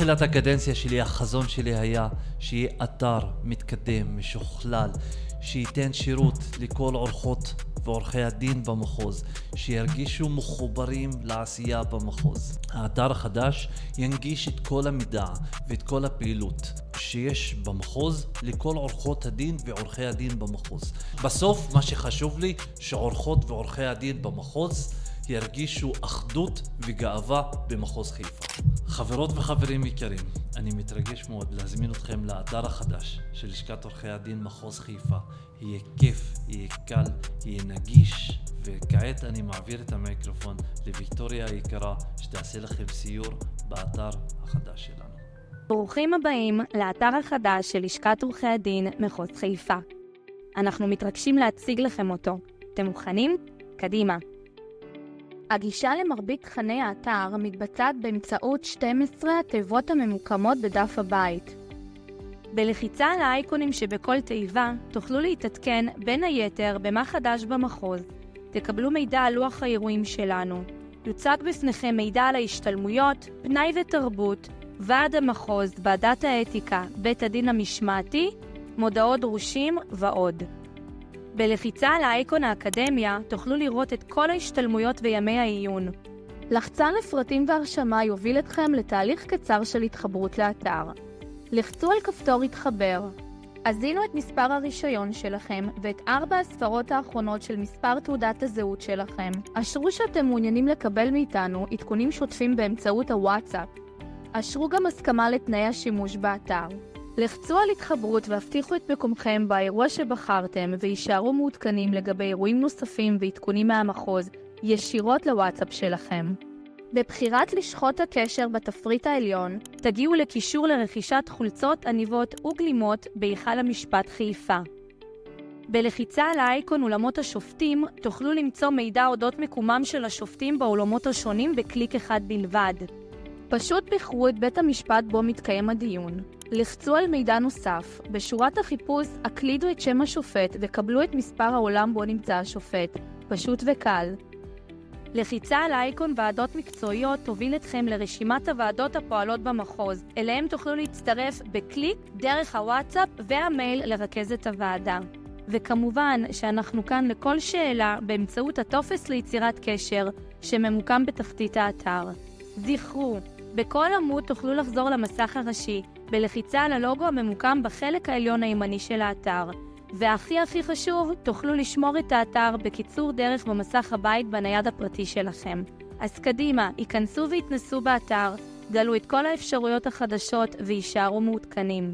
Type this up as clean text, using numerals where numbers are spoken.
מתחילת הקדנציה שלי, החזון שלי היה שיהיה אתר מתקדם, משוכלל, שייתן שירות לכל עורכות ועורכי הדין במחוז, שירגישו מחוברים לעשייה במחוז. האתר החדש ינגיש את כל המידע ואת כל הפעילות שיש במחוז לכל עורכות הדין ועורכי הדין במחוז. בסוף מה שחשוב לי שעורכות ועורכי הדין במחוז ירגישו אחדות וגאווה במחוז חיפה. חברות וחברים יקרים, אני מתרגש מאוד להזמין אתכם לאתר החדש של לשכת עורכי הדין מחוז חיפה. יהיה כיף, יהיה קל, יהיה נגיש, וכעת אני מעביר את המיקרופון לוויקטוריה היקרה שתעשה לכם סיור באתר החדש שלנו. ברוכים הבאים לאתר החדש של לשכת עורכי הדין מחוז חיפה. אנחנו מתרגשים להציג לכם אותו. אתם מוכנים? קדימה. הגישה למרבית תכני האתר מתבצעת באמצעות 12 התיבות הממוקמות בדף הבית. בלחיצה על האייקונים שבכל תיבה תוכלו להתעדכן בין היתר במה חדש במחוז. תקבלו מידע על לוח האירועים שלנו. יוצג בפניכם מידע על ההשתלמויות, פנאי ותרבות, ועד המחוז, ועדת האתיקה, בית הדין המשמעתי, מודעות דרושים ועוד. בלחיצה על האייקון האקדמיה תוכלו לראות את כל ההשתלמויות וימי העיון. לחצן לפרטים והרשמה יוביל אתכם לתהליך קצר של התחברות לאתר. לחצו על כפתור התחבר. הזינו את מספר הרישיון שלכם ואת 4 הספרות האחרונות של מספר תעודת הזהות שלכם. אשרו שאתם מעוניינים לקבל מאיתנו עדכונים שוטפים באמצעות הוואטסאפ. אשרו גם הסכמה לתנאי השימוש באתר. לחצו על התחברות והבטיחו את מקומכם באירוע שבחרתם וישארו מעודכנים לגבי אירועים נוספים ועדכונים מהמחוז ישירות לוואטסאפ שלכם. בבחירת לשכות הקשר בתפריט העליון תגיעו לקישור לרכישת חולצות, עניבות וגלימות בהיכל המשפט חיפה. בלחיצה על האייקון אולמות השופטים תוכלו למצוא מידע אודות מקומם של השופטים באולמות השונים בקליק אחד בלבד. פשוט בחרו את בית המשפט בו מתקיים הדיון. לחצו על מידע נוסף. בשורת החיפוש הקלידו את שם השופט וקבלו את מספר העולם בו נמצא השופט. פשוט וקל. לחיצה על האייקון ועדות מקצועיות תוביל אתכם לרשימת הוועדות הפועלות במחוז. אליהם תוכלו להצטרף בקליק דרך הוואטסאפ והמייל לרכזת הוועדה. וכמובן שאנחנו כאן לכל שאלה באמצעות הטופס ליצירת קשר שממוקם בתחתית האתר. זכרו, בכל עמוד תוכלו לחזור למסך הראשי בלחיצה על הלוגו הממוקם בחלק העליון הימני של האתר. והכי חשוב, תוכלו לשמור את האתר בקיצור דרך במסך הבית בנייד הפרטי שלכם. אז קדימה, ייכנסו והתנסו באתר, גלו את כל האפשרויות החדשות וישארו מעודכנים.